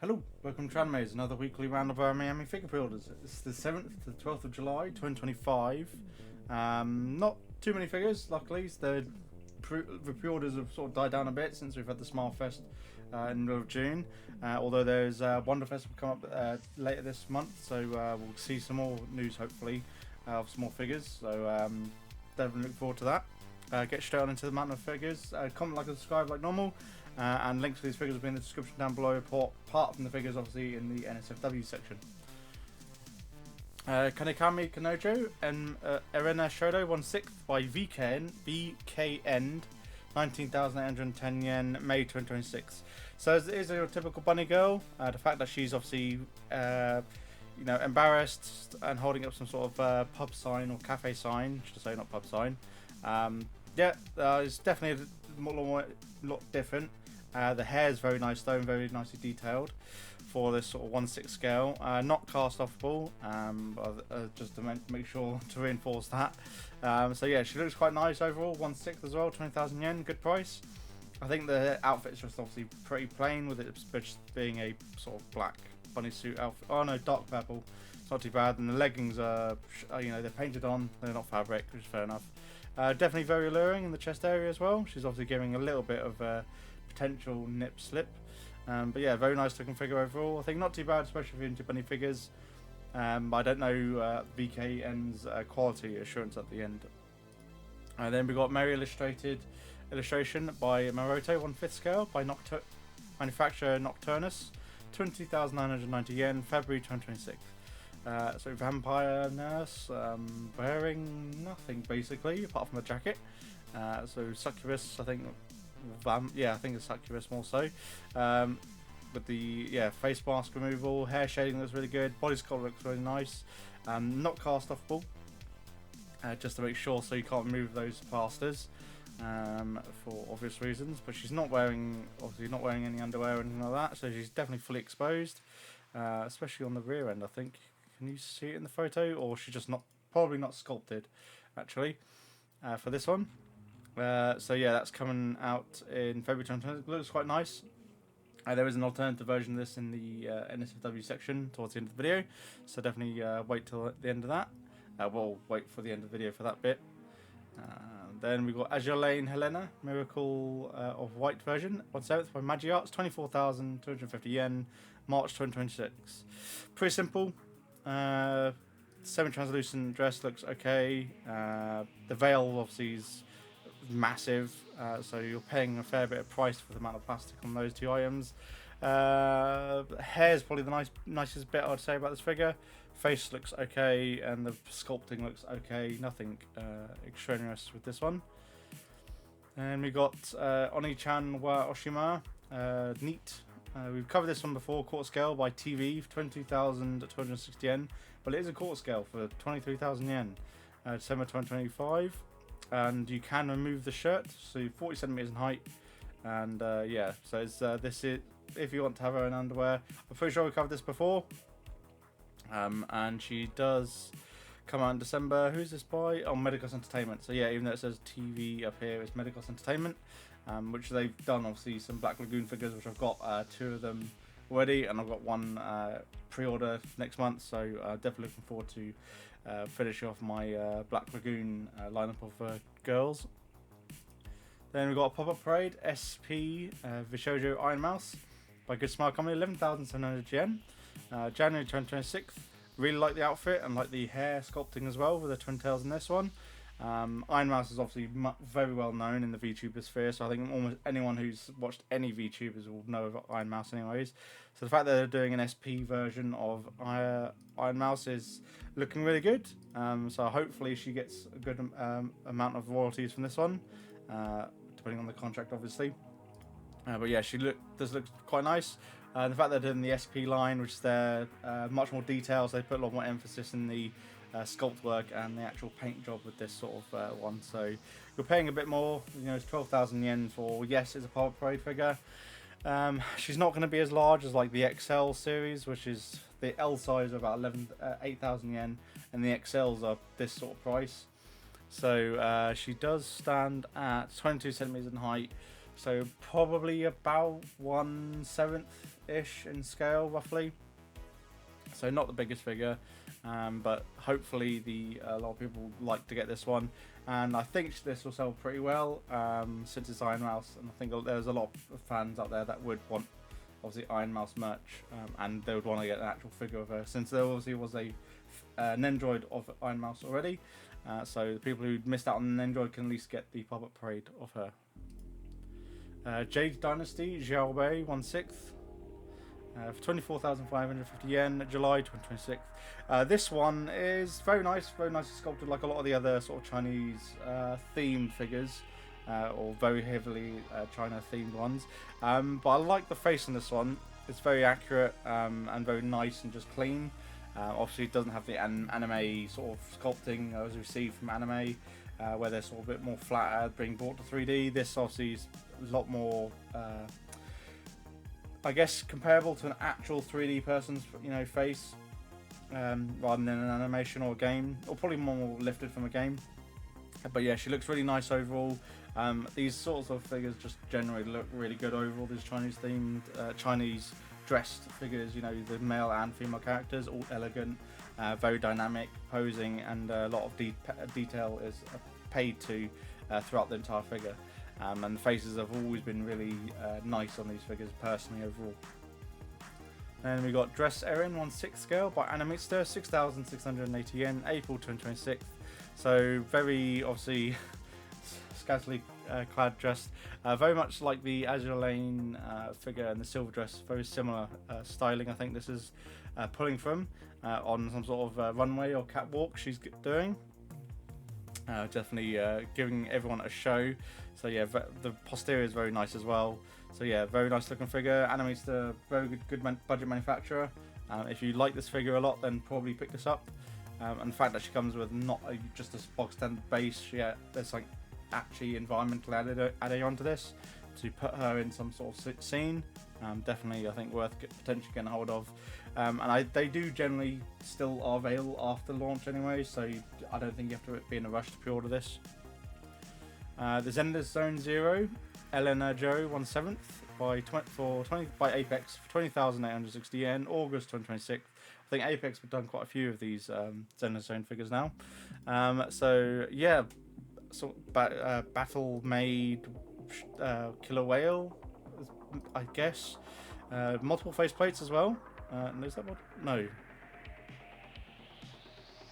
Hello, welcome to Tranmaze, another weekly round of our Miami figure builders. It's the 7th to the 12th of July 2025. Not too many figures, luckily. The pre-orders have sort of died down a bit since we've had the Smile Fest in the middle of June. Although there's Wonder Fest will come up later this month, so we'll see some more news hopefully of some more figures. So definitely look forward to that. Get straight on into the mountain of figures. Comment, like, and subscribe like normal. And links to these figures will be in the description down below, apart from the figures obviously in the NSFW section. Kanekami Kanojo and Erena Shodo 1/6 by VKN 19,810 yen, May 2026. So it is a typical bunny girl. The fact that she's obviously embarrassed and holding up some sort of pub sign or cafe sign, should I say, not pub sign. It's definitely a lot different. The hair is very nice though, and very nicely detailed for this sort of 1/6 scale. Not cast offable, just to make sure to reinforce that. So yeah, she looks quite nice overall. 1/6 as well, 20,000 yen, good price. I think the outfit's just obviously pretty plain, with it just being a sort of black bunny suit outfit. Oh no, dark purple. It's not too bad. And the leggings are, they're painted on. They're not fabric, which is fair enough. Definitely very alluring in the chest area as well. She's obviously giving a little bit of potential nip slip, but yeah, very nice looking figure overall. I think not too bad, especially if you're into bunny figures. I don't know VKN's quality assurance at the end. Then we got Mary illustration by Maroto 1/5 scale by manufacturer Nocturnus, 20,990 yen, February 2026. So vampire nurse, wearing nothing basically apart from a jacket. So succubus, I think. I think it's succubus more so. With the face mask removal, hair shading looks really good, body sculpt looks really nice. Not cast offable, just to make sure, so you can't remove those plasters for obvious reasons. But she's obviously not wearing any underwear or anything like that, so she's definitely fully exposed, especially on the rear end. I think. Can you see it in the photo, or she's just probably not sculpted actually for this one. So yeah, that's coming out in February 2020. It looks quite nice. There is an alternative version of this in the NSFW section towards the end of the video, so definitely wait till the end of that. We'll wait for the end of the video for that bit. Then we got Azure Lane Helena, Miracle of White version, 1/7 by Magiarts, 24,250 yen, March 2026. Pretty simple. Semi-translucent dress looks okay. The veil obviously is massive, so you're paying a fair bit of price for the amount of plastic on those two items. Hair is probably the nicest bit I'd say about this figure. Face looks okay, and the sculpting looks okay. Nothing extraneous with this one. And we got Oni-chan wa Oshima, Neat. We've covered this one before, quarter scale by TV, 22,260 yen. Well, it is a quarter scale for 23,000 yen, December 2025. And you can remove the shirt, so 40 centimeters in height. And so this is if you want to have her in underwear. I'm pretty sure we covered this before. And she does come out in December. Who's this by? Oh, Medicos Entertainment. So yeah, even though it says TV up here, it's Medicos Entertainment. Which they've done obviously some Black Lagoon figures, which I've got 2 of them already, and I've got 1 pre-order next month, so definitely looking forward to finish off my Black Lagoon lineup of girls. Then we've got a Pop-Up Parade SP Vishojo Iron Mouse by Good Smile Company, 11,700 yen, January 2026. Really like the outfit and like the hair sculpting as well with the twin tails in this one. Iron Mouse is obviously very well known in the VTuber sphere, so I think almost anyone who's watched any VTubers will know of Iron Mouse anyways. So the fact that they're doing an SP version of Iron Mouse is looking really good. So hopefully she gets a good amount of royalties from this one, depending on the contract obviously. But yeah, she does look quite nice. The fact they're doing the SP line, which is their much more details, they put a lot more emphasis in the sculpt work and the actual paint job with this sort of one. So you're paying a bit more. It's 12,000 yen for, yes, it's a Pop-Up Parade figure. She's not going to be as large as like the XL series, which is the L size of about 8,000 yen, and the XLs are this sort of price. So she does stand at 22 centimeters in height, so probably about 1/7 ish in scale, roughly. So not the biggest figure, but hopefully a lot of people like to get this one, and I think this will sell pretty well since it's Iron Mouse, and I think there's a lot of fans out there that would want obviously Iron Mouse merch, and they would want to get an actual figure of her, since there obviously was an Nendroid of Iron Mouse already. So the people who missed out on the Nendroid can at least get the pop-up parade of her. Jade Dynasty Xiaobei 1/6 for 24,550 yen, July 2026. This one is very nicely sculpted, like a lot of the other sort of Chinese themed figures, or very heavily China themed ones. But I like the face in this one. It's very accurate and very nice and just clean. Obviously, it doesn't have the anime sort of sculpting as we see from anime, where they're sort of a bit more flatter, being brought to 3D. This obviously is a lot more, I guess, comparable to an actual 3D person's, face, rather than an animation or a game, or probably more lifted from a game. But yeah, she looks really nice overall. These sorts of figures just generally look really good overall. These Chinese themed, Chinese dressed figures, the male and female characters, all elegant, very dynamic posing, and a lot of detail is paid to throughout the entire figure. And the faces have always been really nice on these figures personally overall. Then we got Dress Erin 1/6 scale by Animatester, 6,680 yen, April 2026. So very obviously scantily clad dressed, very much like the Azure Lane figure and the silver dress, very similar styling. I think this is pulling from on some sort of runway or catwalk she's doing. Definitely giving everyone a show. So yeah, the posterior is very nice as well. So yeah, very nice looking figure. Animatester, very good budget manufacturer. If you like this figure a lot, then probably pick this up. And the fact that she comes with not just a box standard base, there's like actually environmental added onto this to put her in some sort of scene. Definitely, I think worth potentially getting a hold of. And they do generally still are available after launch anyway, so I don't think you have to be in a rush to pre-order this. The Zenless Zone Zero, Elena Joe 1/7 by Apex for 20,860 yen, August 2026. I think Apex have done quite a few of these Zenless Zone figures now. So yeah, Battle Made Killer Whale, I guess. Multiple faceplates as well. Is that what? No.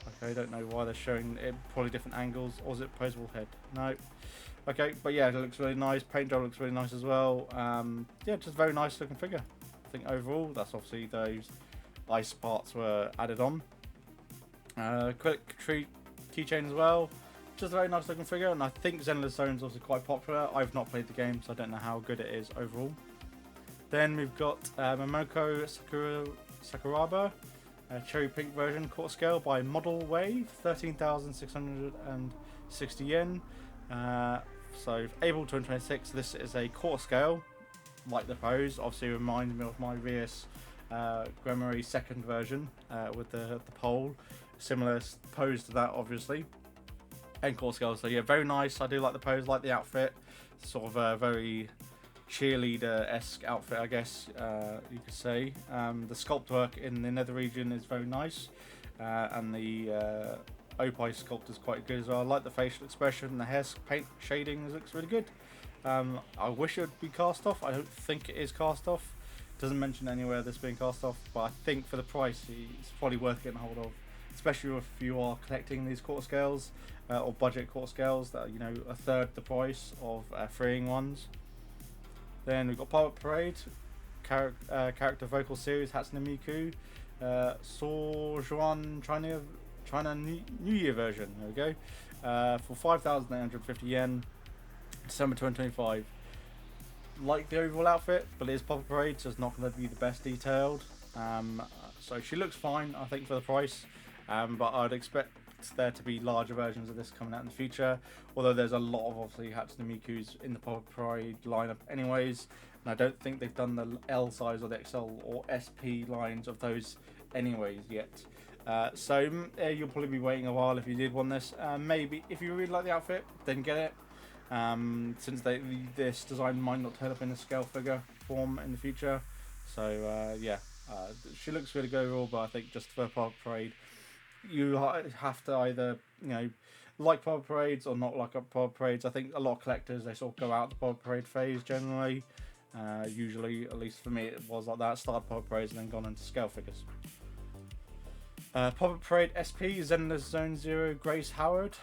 Okay, I don't know why they're showing it. Probably different angles. Or is it posable head? No. Okay, but yeah, it looks really nice. Paint job looks really nice as well. Yeah, just very nice looking figure. I think overall, that's obviously those ice parts were added on. Quick treat keychain as well. Just a very nice looking figure, and I think Zenless Zone is also quite popular. I've not played the game, so I don't know how good it is overall. Then we've got Momoko Sakuraba, cherry pink version, quarter scale by Model Wave, 13,660 yen. So April 2026. This is a quarter scale, like the pose. Obviously, reminds me of my Rias Gremory second version with the pole. Similar pose to that, obviously. And quarter scale. So yeah, very nice. I do like the pose, like the outfit. Sort of a very cheerleader-esque outfit, I guess you could say. The sculpt work in the nether region is very nice, and the Opie sculpt is quite good as well. I like the facial expression, the hair paint shading looks really good. I wish it would be cast off. I don't think it is cast off. It doesn't mention anywhere this being cast off, but I think for the price it's probably worth getting hold of, especially if you are collecting these quarter scales or budget quarter scales that are, a third the price of freeing ones. Then we've got Pirate Parade, character vocal series Hatsune Miku, Sojuan China New Year version. There we go. For 5,850 yen, December 2025. Like the overall outfit, but it is Pirate Parade, so it's not going to be the best detailed. So she looks fine, I think, for the price. But I'd expect there to be larger versions of this coming out in the future, although there's a lot of obviously Hatsune Miku's in the Pirate Parade lineup anyways, and I don't think they've done the L size or the XL or SP lines of those anyways yet. So you'll probably be waiting a while if you did want this. Maybe if you really like the outfit, then get it, since this design might not turn up in a scale figure form in the future. So yeah, she looks really good overall, but I think just for Purple Parade, you have to either like Purple Parades or not like Purple Parades. I think a lot of collectors, they sort of go out the Purple Parade phase generally. Usually, at least for me, it was like that. Started Purple Parades and then gone into scale figures. Purple Parade SP Zenless Zone Zero Grace Howard.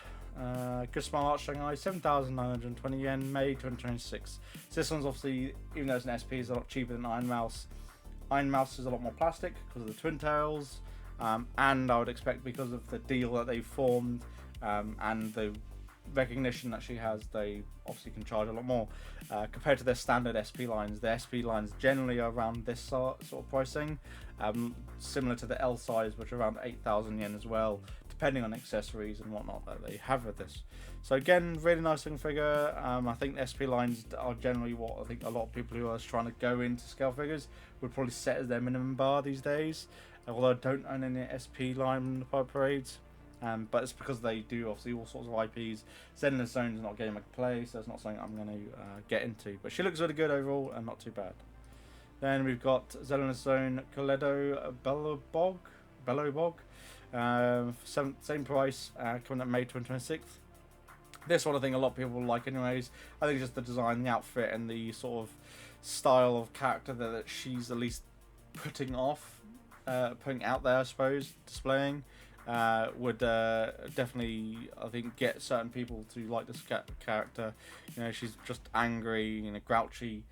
Good Smile Art Shanghai, 7,920 yen, May 2026. So this one's obviously, even though it's an SP, is a lot cheaper than Iron Mouse. Iron Mouse is a lot more plastic because of the twin tails, and I would expect because of the deal that they formed and the recognition that she has, they obviously can charge a lot more compared to their standard SP lines. The SP lines generally are around this sort of pricing, similar to the L size, which are around 8,000 yen as well, depending on accessories and whatnot that they have with this. So again, really nice looking figure. I think the SP lines are generally what I think a lot of people who are trying to go into scale figures would probably set as their minimum bar these days. Although I don't own any SP line in the Purple Parades. But it's because they do obviously all sorts of IPs. Zenless Zone is not a game I can play, so it's not something I'm going to get into. But she looks really good overall and not too bad. Then we've got Zenless Zone Coledo Bellowbog. Same price, coming up May 2026. This one I think a lot of people will like anyways. I think just the design, the outfit, and the sort of style of character that she's at least putting out there, I suppose, displaying. Would definitely, I think, get certain people to like this character. She's just angry, grouchy,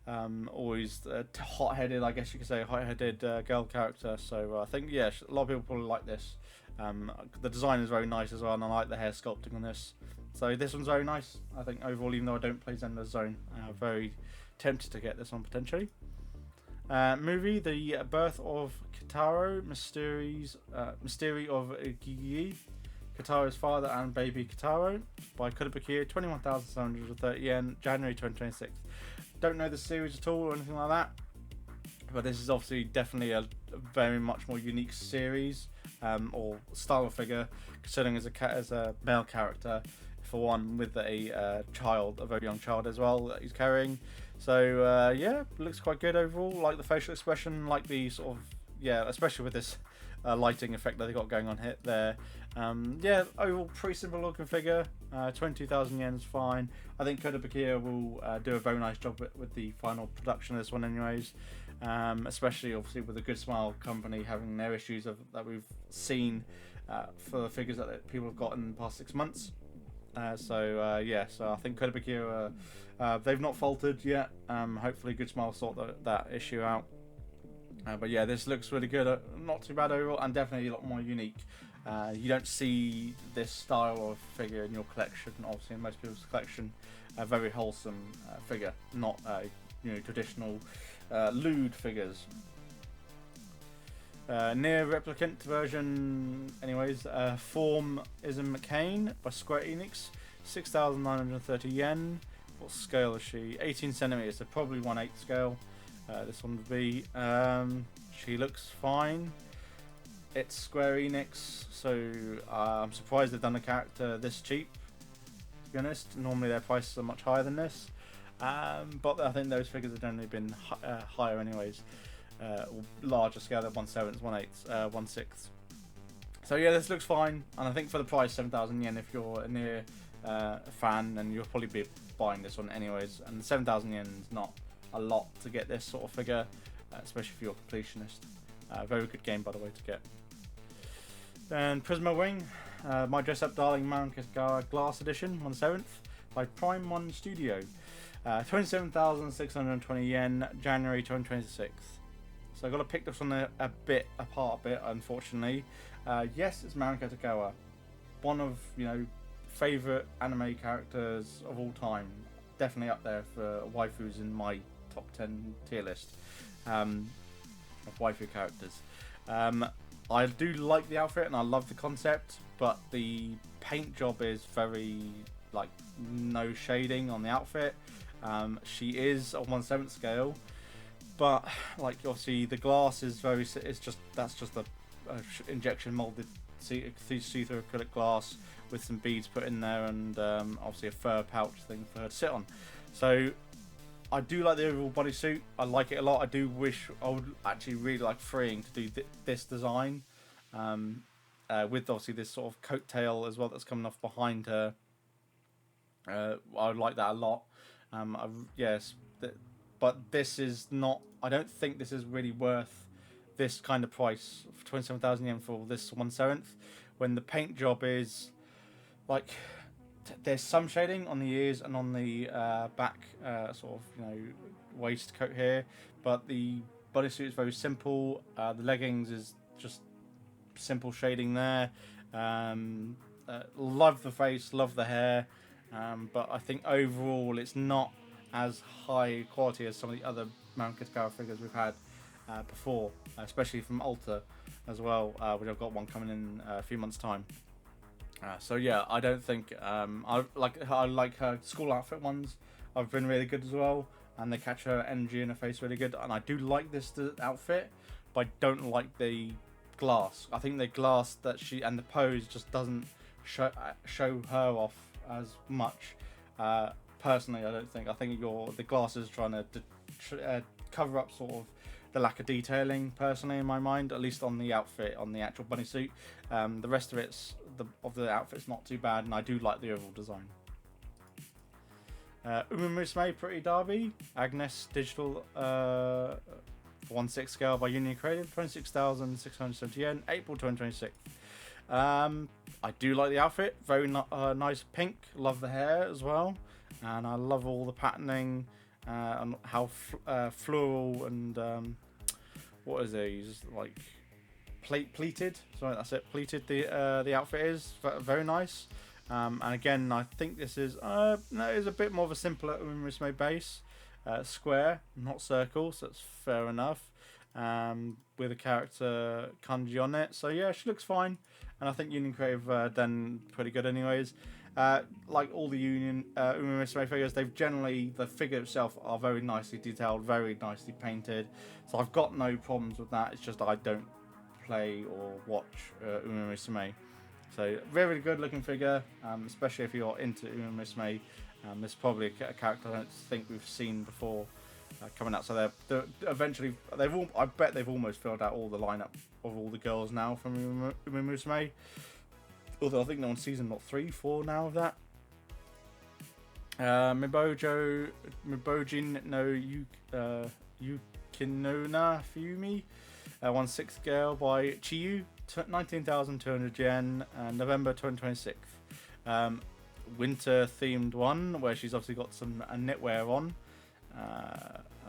always hot-headed, I guess you could say, hot-headed girl character. So I think, yeah, a lot of people probably like this. The design is very nice as well, and I like the hair sculpting on this. So this one's very nice, I think, overall, even though I don't play Zenless Zone. Very tempted to get this one, potentially. Movie, The Birth of Kitaro, Mystery of Gigi, Kitaro's Father and Baby Kitaro, by Kodabakir, 21,730 yen, January 2026. Don't know the series at all or anything like that, but this is obviously definitely a very much more unique series or style of figure, considering as a male character, for one, with a very young child as well that he's carrying. So yeah, looks quite good overall. Like the facial expression, like the sort of, yeah, especially with this lighting effect that they got going on there. Yeah, overall pretty simple looking figure. 22,000 yen is fine. I think Kodabakir will do a very nice job with the final production of this one anyways. Especially obviously with the Good Smile company having their issues that we've seen for the figures that people have got in the past 6 months. Yeah, so I think Kodabakir, they've not faltered yet. Hopefully Good Smile sort that issue out. But yeah, this looks really good. Not too bad overall, and definitely a lot more unique. You don't see this style of figure in your collection, obviously in most people's collection. A very wholesome figure, not traditional lewd figures. Near Replicant version, anyways. Form Ism McCain by Square Enix, 6,930 yen. What scale is she? 18 centimeters, so probably 1/8 scale. This one would be. She looks fine. It's Square Enix, so I'm surprised they've done a character this cheap, to be honest. Normally their prices are much higher than this, but I think those figures have generally been higher anyways. Larger scale than 1/7, 1/8, 1/6. So yeah, this looks fine, and I think for the price, 7,000 yen, if you're a near fan, and you'll probably be buying this one anyways. And 7,000 yen is not a lot to get this sort of figure, especially if you're a completionist. Very good game, by the way, to get. Then Prisma Wing, My Dress Up Darling Mankasgar Glass Edition, 1/7 by Prime One Studio, 27,620 yen, January 2026. So I got to pick this one a bit apart, unfortunately. Yes, it's Mariko Tagawa, one of favorite anime characters of all time. Definitely up there for waifus in my top 10 tier list of waifu characters. I do like the outfit and I love the concept, but the paint job is very no shading on the outfit. She is on 1/7 scale, but obviously the glass is that's just a injection molded see-through acrylic glass with some beads put in there, and obviously a fur pouch thing for her to sit on. So I do like the overall bodysuit. I like it a lot. I do wish I would actually really like freeing to do this design, with obviously this sort of coattail as well that's coming off behind her. I would like that a lot. Yes, but this is not. I don't think this is really worth this kind of price for 27,000 yen for this 1/7, when the paint job is like there's some shading on the ears and on the back sort of waistcoat here, but the bodysuit is very simple. The leggings is just simple shading there. Love the face, love the hair, but I think overall it's not as high quality as some of the other Mount Kitagawa figures we've had before, especially from Alta as well, which I've got one coming in a few months' time. So yeah, I don't think I like her school outfit ones. I've been really good as well, and they catch her energy in her face really good. And I do like this outfit, but I don't like the glass. I think the glass that she and the pose just doesn't show her off as much. Personally, I don't think. I think the glass is trying to cover up sort of the lack of detailing. Personally, in my mind, at least on the outfit, on the actual bunny suit. The rest of the outfit's not too bad, and I do like the overall design. Umamusume Pretty Derby Agnes Digital 1/6 scale by Union Creative, 26,670 yen, April 2026. I do like the outfit, very nice pink, love the hair as well, and I love all the patterning and how floral and what is it? He's like pleated. Sorry, that's it. Pleated. The outfit is very nice. And again, I think this is no, it's a bit more of a simpler Umamusume base, square, not circle, so it's fair enough. With a character kanji on it, so yeah, she looks fine, and I think Union Creative done pretty good anyways. Like all the Union Umamusume figures, the figure itself are very nicely detailed, very nicely painted, so I've got no problems with that. It's just I don't play or watch Umamusume. So very good looking figure, especially if you're into Umamusume. This is probably a character I don't think we've seen before coming out. So they're eventually I bet they've almost filled out all the lineup of all the girls now from Umamusume. Although I think they're on season 3, 4 now of that. Mibojin no Yukinona Fumi, 1/6 scale by Chiyu, 19,200 yen, November 2026. Winter themed one where she's obviously got some knitwear on.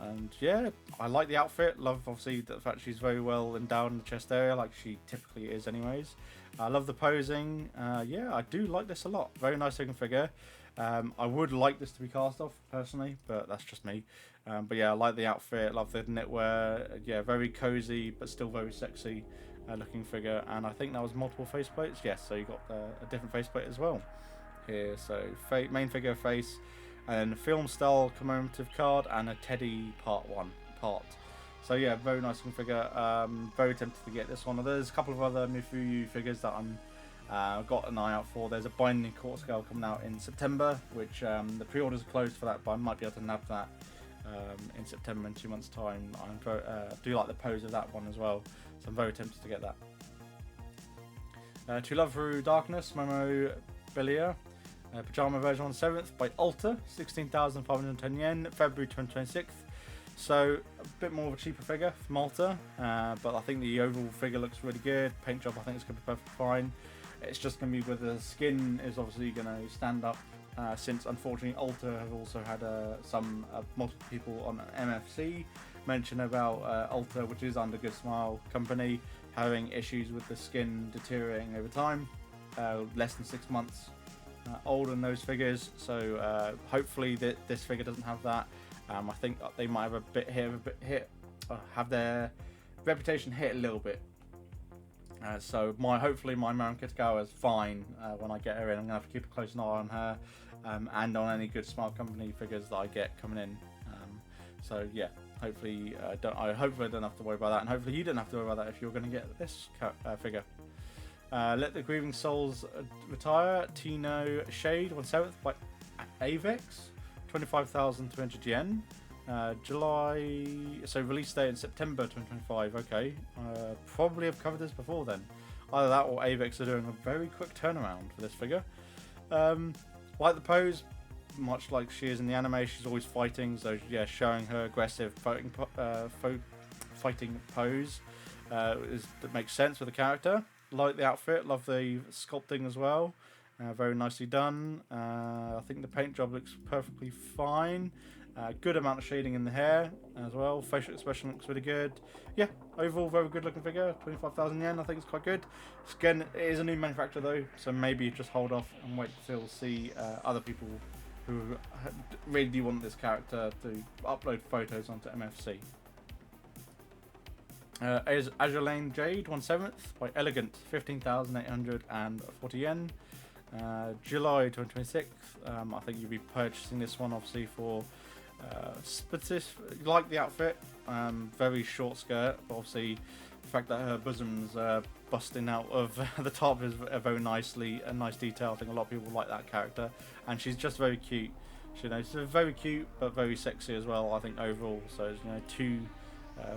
And yeah, I like the outfit. Love obviously the fact she's very well endowed in the chest area, like she typically is anyways. I love the posing. Yeah, I do like this a lot. Very nice looking figure. I would like this to be cast off personally, but that's just me. But yeah, I like the outfit. Love the knitwear. Yeah, very cozy but still very sexy looking figure. And I think that was multiple faceplates. Yes, so you got a different faceplate as well here. So main figure face, and then film style commemorative card, and a Teddy part. So yeah, very nice looking figure. Very tempted to get this one. There's a couple of other Mifuyu figures that I'm got an eye out for. There's a Binding Court scale coming out in September, which the pre-orders are closed for that, but I might be able to nab that in September in 2 months' time. I do like the pose of that one as well, so I'm very tempted to get that. To Love Through Darkness, Momo Belia, Pajama version on 7th by Alta, 16,510 yen, February 2026. So a bit more of a cheaper figure from Alta, but I think the overall figure looks really good. Paint job I think is going to be perfectly fine. It's just going to be whether the skin is obviously going to stand up, since unfortunately Alta have also had some multiple people on MFC mention about Alta, which is under Good Smile Company, having issues with the skin deteriorating over time. Less than 6 months old in those figures, so hopefully this figure doesn't have that. I think they might have have their reputation hit a little bit. So hopefully my Mount Kitagawa is fine when I get her in. I'm gonna have to keep a close eye on her and on any Good Smile Company figures that I get coming in. So yeah, hopefully I don't have to worry about that, and hopefully you don't have to worry about that if you're going to get this figure. Let the Grieving Souls Retire, Tino Shade, 1/7 by Avex, 25,300 yen, July, so release date in September 2025. Okay, probably have covered this before then. Either that or Avex are doing a very quick turnaround for this figure. Like the pose, much like she is in the anime, she's always fighting. So yeah, showing her aggressive fighting pose that makes sense with the character. Like the outfit, love the sculpting as well. Very nicely done. I think the paint job looks perfectly fine. Good amount of shading in the hair as well. Facial expression looks really good. Yeah, overall very good looking figure. 25,000 yen, I think it's quite good. Again, it is a new manufacturer though, so maybe just hold off and wait till see other people who really do want this character to upload photos onto MFC. Azure Lane Jade 1/7 by Elegant, 15,840 yen. July 2026. I think you'll be purchasing this one obviously for like the outfit, very short skirt, but obviously the fact that her bosom's busting out of the top is a nice detail. I think a lot of people like that character, and she's just very cute. She's very cute but very sexy as well, I think, overall. So two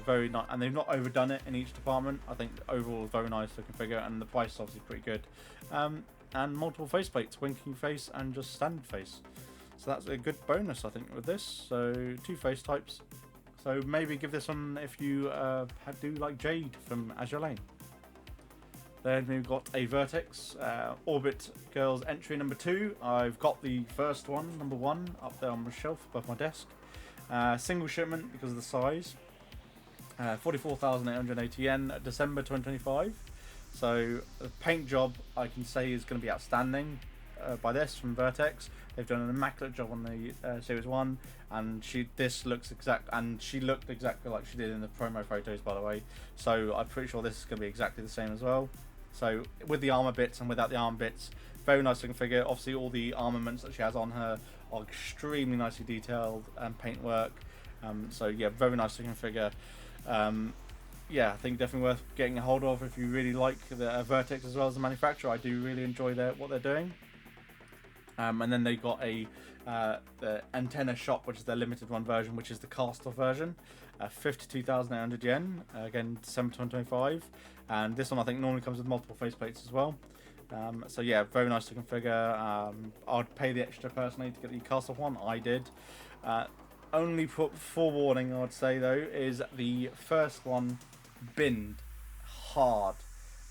very nice, and they've not overdone it in each department. I think overall very nice looking figure, and the price is obviously pretty good. And multiple faceplates, winking face and just standard face. So that's a good bonus, I think, with this. So 2 face types. So maybe give this one if you do like Jade from Azure Lane. Then we've got a Vertex Orbit Girls entry number 2. I've got the first one, number 1, up there on the shelf above my desk. Single shipment because of the size. 44,880 yen, December 2025. So the paint job, I can say, is going to be outstanding by this from Vertex. They've done an immaculate job on the Series 1, and she looked exactly like she did in the promo photos, by the way. So I'm pretty sure this is going to be exactly the same as well. So with the armor bits and without the armor bits, very nice looking figure. Obviously all the armaments that she has on her are extremely nicely detailed and paintwork. So yeah, very nice looking figure. Yeah, I think definitely worth getting a hold of if you really like the Vertex as well as the manufacturer. I do really enjoy what they're doing. And then they got the Antenna Shop, which is their limited one version, which is the cast-off version. 52,800 yen, again December 2025. And this one I think normally comes with multiple faceplates as well. So yeah, very nice looking figure. I'd pay the extra personally to get the cast-off one. I did. Only forewarning I would say though is the first one binned hard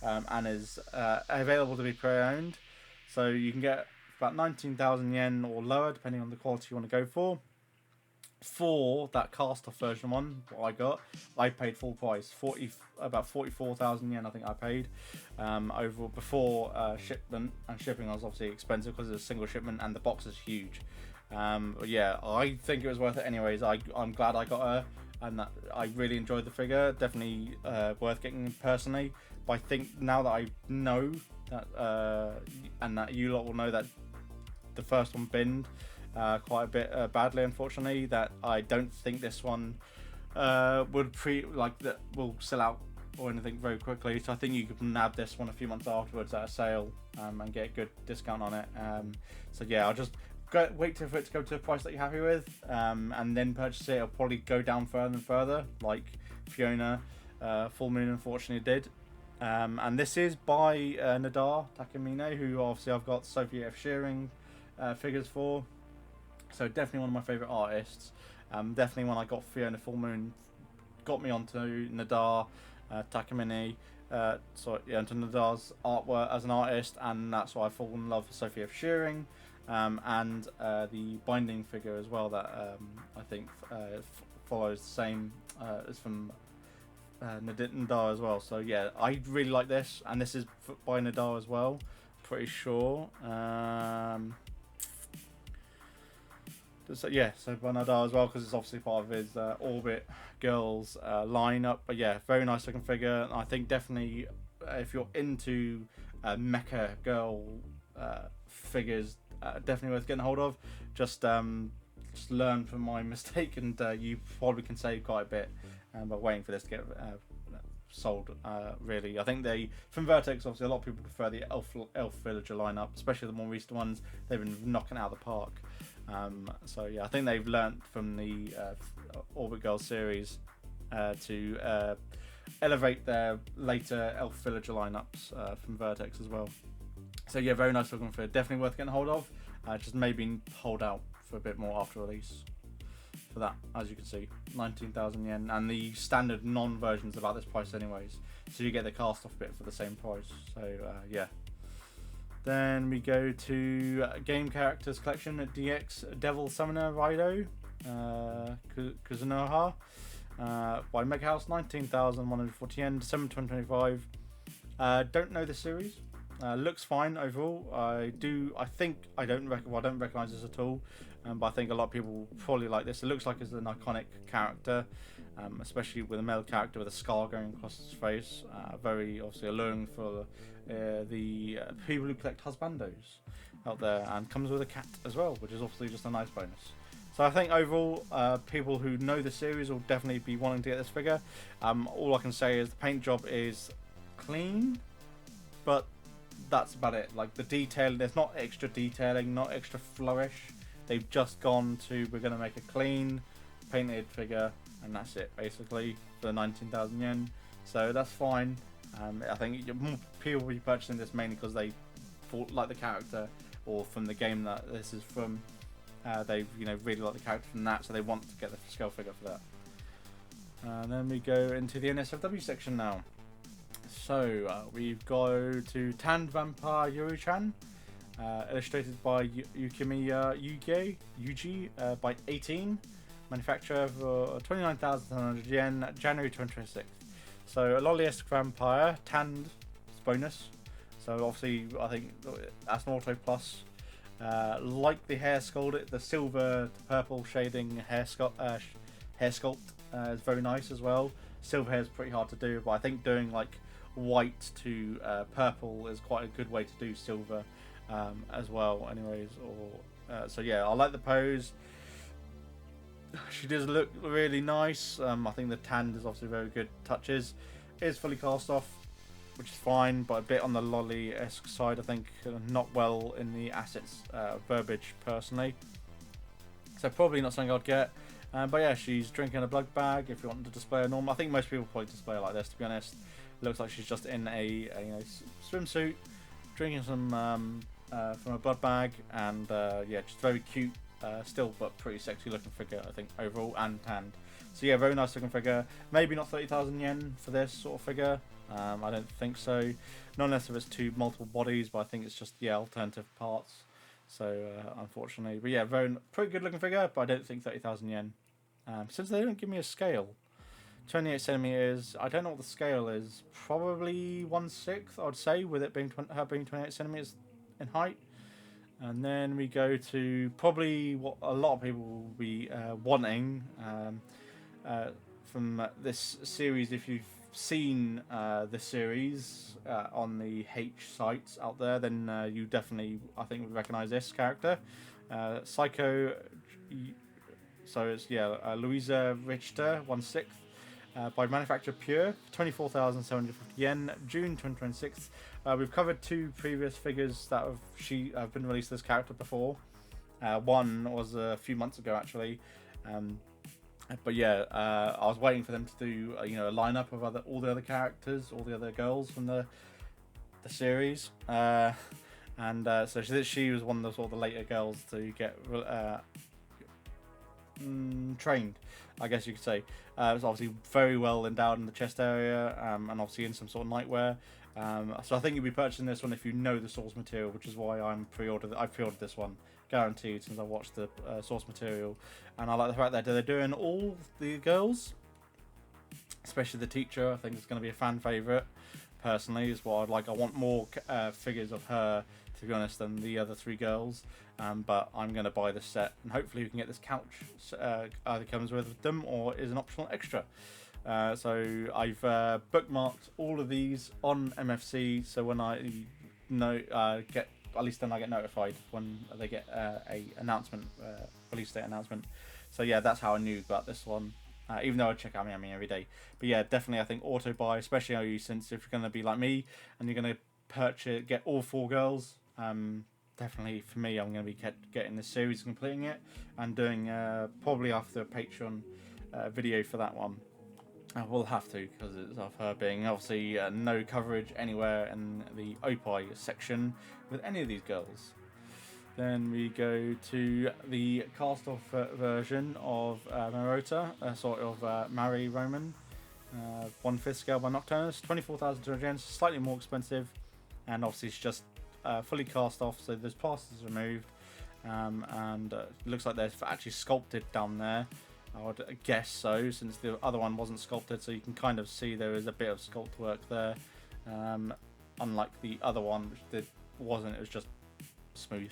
and is available to be pre-owned, so you can get about 19,000 yen or lower depending on the quality you want to go for that cast off version one. What I paid full price, about 44,000 yen I think I paid over before shipment, and shipping was obviously expensive because it's a single shipment and the box is huge. But yeah, I think it was worth it anyways. I'm glad I got her, and that I really enjoyed the figure. Definitely worth getting personally. But I think now that I know that, and that you lot will know that the first one binned quite a bit badly, unfortunately, that I don't think this one will sell out or anything very quickly. So I think you can nab this one a few months afterwards at a sale and get a good discount on it. So yeah, I'll just wait for it to go to a price that you're happy with, and then purchase it. It'll probably go down further and further, like Fiona Full Moon unfortunately did. And this is by Nadar Takamine, who obviously I've got Sophie F. Shearing figures for. So definitely one of my favourite artists. Definitely when I got Fiona Full Moon, got me onto Nadar Takamine. Onto Nadar's artwork as an artist, and that's why I fall in love with Sophie F. Shearing. And the binding figure as well that I think follows the same as from Nadar as well. So yeah, I really like this, and this is by Nadar as well, pretty sure. So by Nadar as well, because it's obviously part of his Orbit Girls lineup. But yeah, very nice looking figure. I think definitely if you're into mecha girl figures, definitely worth getting hold of. Just learn from my mistake, and you probably can save quite a bit by waiting for this to get sold. Really, I think from Vertex, obviously a lot of people prefer the Elf Villager lineup, especially the more recent ones. They've been knocking it out of the park. So yeah, I think they've learnt from the Orbit Girls series to elevate their later Elf Villager lineups from Vertex as well. So yeah, very nice looking figure. Definitely worth getting hold of. Just maybe hold out for a bit more after release for that. As you can see, 19,000 yen, and the standard non-version's about this price anyways. So you get the cast off bit for the same price. So yeah. Then we go to Game Characters Collection at DX Devil Summoner Raido Kuzunoha by Mega House, 19,140 yen, December 2025. Don't know the series. Looks fine overall. I don't recognize this at all, but I think a lot of people probably like this. It looks like it's an iconic character, especially with a male character with a scar going across his face. Very obviously alluring for the people who collect husbandos out there, and comes with a cat as well, which is obviously just a nice bonus. So I think overall, people who know the series will definitely be wanting to get this figure. All I can say is the paint job is clean, but that's about it. Like the detail, there's not extra detailing, not extra flourish. They've just gone to, we're going to make a clean painted figure, and that's it basically for 19,000 yen. So that's fine. I think people will be purchasing this mainly because they like the character, or from the game that this is from. They really like the character from that, so they want to get the scale figure for that. And then we go into the NSFW section now. So we go to Tanned Vampire Yuru-chan, illustrated by Yukimiya Yuji by 18, manufacturer for 29,700 yen, January 2026. So a lolly-esque vampire, tanned bonus. So obviously I think that's an auto plus. Like the hair sculpt, the silver to purple shading hair sculpt is very nice as well. Silver hair is pretty hard to do, but I think doing like white to purple is quite a good way to do silver as well. Anyways, so yeah, I like the pose. She does look really nice. I think the tanned is obviously very good touches. It is fully cast off, which is fine, but a bit on the lolly-esque side, I think. Not well in the assets verbiage, personally. So probably not something I'd get. But yeah, she's drinking a blood bag if you want to display her normal. I think most people probably display her like this, to be honest. It looks like she's just in a swimsuit, drinking some from a blood bag, and yeah, just very cute, still, but pretty sexy looking figure, I think, overall, and tanned. So yeah, very nice looking figure. Maybe not 30,000 yen for this sort of figure. I don't think so. Not unless if it's two multiple bodies, but I think it's just alternative parts. So unfortunately, but yeah, pretty good looking figure, but I don't think 30,000 yen. Since they don't give me a scale, 28 centimeters. I don't know what the scale is. Probably 1/6, I'd say, with it being her being 28 centimeters in height. And then we go to probably what a lot of people will be wanting from this series. If you've seen the series on the H sites out there, then you definitely, I think, would recognize this character, Psycho. So it's Louisa Richter, 1/6, by manufacturer Pure, 24,750 yen, June 2026. We've covered two previous figures that have been released as character before. One was a few months ago, actually. But yeah, I was waiting for them to do a lineup of all the other characters, all the other girls from the series, and so she was one of the sort of the later girls to get trained, I guess you could say. It's obviously very well endowed in the chest area, and obviously in some sort of nightwear. So I think you'll be purchasing this one if you know the source material, which is why I pre-ordered this one, guaranteed, since I watched the source material. And I like the fact that they're doing all the girls, especially the teacher. I think it's going to be a fan favourite, personally, is what I'd like. I want more figures of her, to be honest, than the other three girls. But I'm going to buy this set, and hopefully we can get this couch either comes with them or is an optional extra. So I've bookmarked all of these on MFC, so when I get, at least then I get notified when they get a announcement, release date announcement. So yeah, that's how I knew about this one, even though I check out Miami every day. But yeah, definitely I think auto buy, especially since if you're going to be like me and you're going to get all four girls, definitely for me, I'm going to be getting this series, completing it, and doing probably after a Patreon video for that one. I will have to, because it's of her being obviously no coverage anywhere in the Opie section with any of these girls. Then we go to the cast-off version of Marota, sort of Mary Roman, 1/5 scale by Nocturnus, 24,200 yens, slightly more expensive, and obviously it's just fully cast off, so there's plasters removed, and it looks like they're actually sculpted down there. I would guess so, since the other one wasn't sculpted, so you can kind of see there is a bit of sculpt work there, unlike the other one, which wasn't, it was just smooth.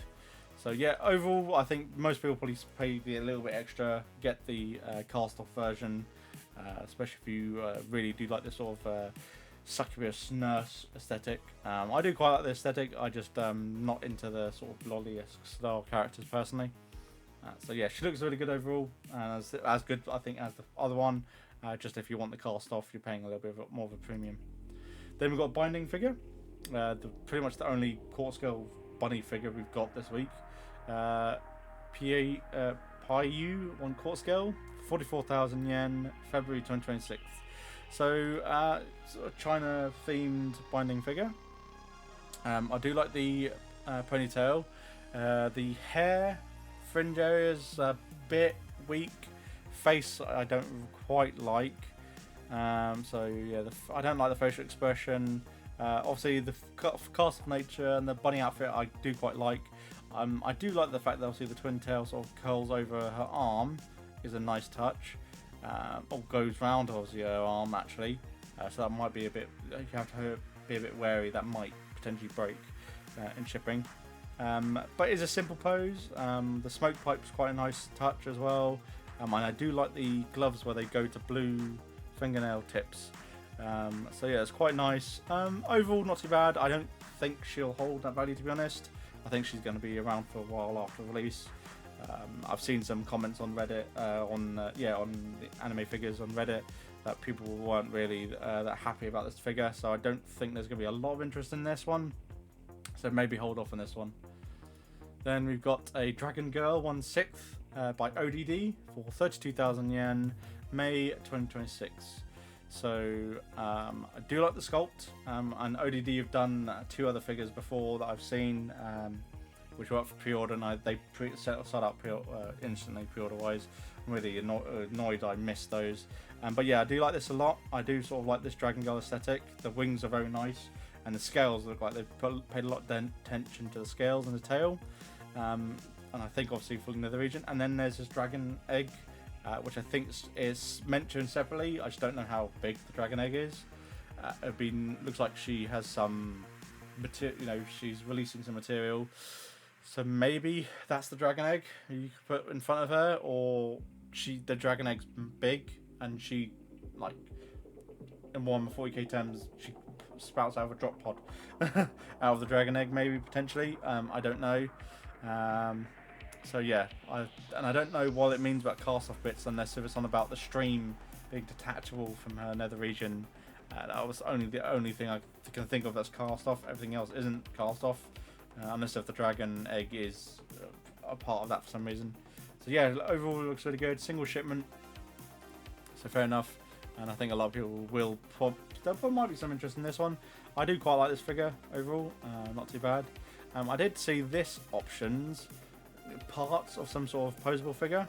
So yeah, overall, I think most people probably pay a little bit extra, get the cast-off version, especially if you really do like this sort of succubus nurse aesthetic. I do quite like the aesthetic, I just not into the sort of lolly-esque style characters personally. So yeah, she looks really good overall, and as good I think as the other one. Just if you want the cast off, you're paying a little bit more of a premium. Then we've got a binding figure, pretty much the only quarter scale bunny figure we've got this week. Piyu on quarter scale, 44,000 yen, February 2026. So sort of China themed binding figure. I do like the ponytail, the hair. Fringe areas a bit weak. Face I don't quite like. So yeah, I don't like the facial expression. Obviously the cast of nature and the bunny outfit I do quite like. I do like the fact that obviously the twin tail sort of curls over her arm is a nice touch. Or goes round obviously her arm actually. So that might be a bit. You have to be a bit wary. That might potentially break in shipping. But it's a simple pose. The smoke pipe's quite a nice touch as well. And I do like the gloves where they go to blue fingernail tips. So yeah, it's quite nice. Overall, not too bad. I don't think she'll hold that value, to be honest. I think she's going to be around for a while after release. I've seen some comments on Reddit, on the anime figures on Reddit, that people weren't really that happy about this figure. So I don't think there's going to be a lot of interest in this one. So maybe hold off on this one. Then we've got a Dragon Girl 1/6 by ODD for 32,000 yen, May 2026. So I do like the sculpt, and ODD have done 2 other figures before that I've seen, which were up for pre-order, and they set up instantly pre-order wise. I'm really annoyed I missed those. But yeah, I do like this a lot. I do sort of like this Dragon Girl aesthetic. The wings are very nice. And the scales look like they've paid a lot of attention to the scales and the tail. And I think obviously for the region. And then there's this dragon egg, which I think is mentioned separately. I just don't know how big the dragon egg is. Looks like she has some material, she's releasing some material. So maybe that's the dragon egg you could put in front of her, or the dragon egg's big and she, like, in 40k terms, she sprouts out of a drop pod out of the dragon egg, maybe potentially. I don't know. So yeah, I don't know what it means about cast off bits, unless if it's on about the stream being detachable from her nether region. That was the only thing I can think of that's cast off. Everything else isn't cast off, unless if the dragon egg is a part of that for some reason. So yeah, overall it looks really good. Single shipment, so fair enough. And I think a lot of people there might be some interest in this one. I do quite like this figure overall, not too bad. I did see this options, parts of some sort of posable figure,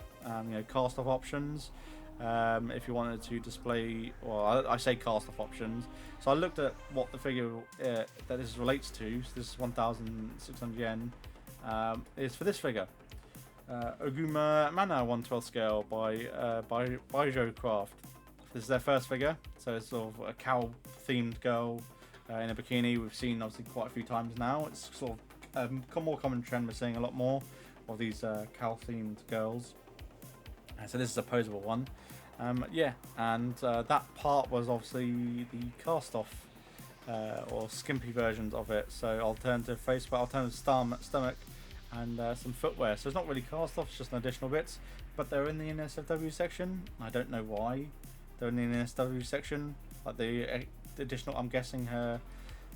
cast off options. If you wanted to display, well, I say cast off options. So I looked at what the figure that this relates to. So this is 1,600 yen. Is for this figure. Oguma Mana 1/12 scale by Baijo Craft. This is their first figure, so it's sort of a cow-themed girl in a bikini. We've seen obviously quite a few times now. It's sort of a more common trend. We're seeing a lot more of these cow-themed girls. So this is a posable one. Yeah, and that part was obviously the cast-off or skimpy versions of it. So alternative face, but alternative stomach, and some footwear. So it's not really cast-off; it's just an additional bits. But they're in the NSFW section. I don't know why they're in the NSW section. Like the additional, I'm guessing her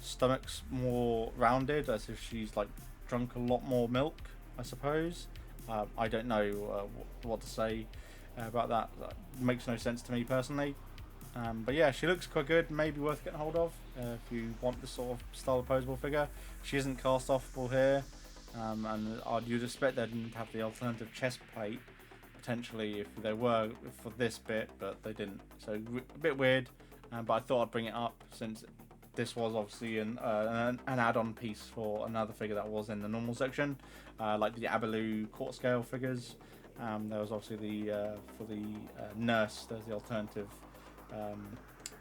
stomach's more rounded, as if she's like drunk a lot more milk, I suppose. I don't know what to say about that. That makes no sense to me personally. But yeah, she looks quite good. Maybe worth getting hold of if you want this sort of style of posable figure. She isn't cast offable here, and you'd expect they didn't have the alternative chest plate potentially if they were for this bit, but they didn't. So a bit weird. But I thought I'd bring it up since this was obviously an add-on piece for another figure that was in the normal section, like the Abaloo court scale figures. There was obviously the for the nurse. There's the alternative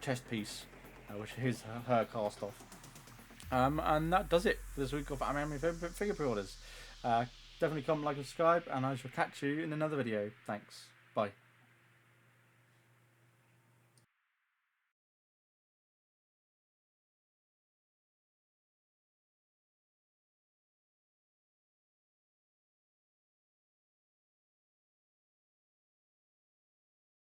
chest piece, which is her cast off. And that does it for this week of Anime Figure Pre-Orders. Definitely comment, like, and subscribe, and I shall catch you in another video. Thanks.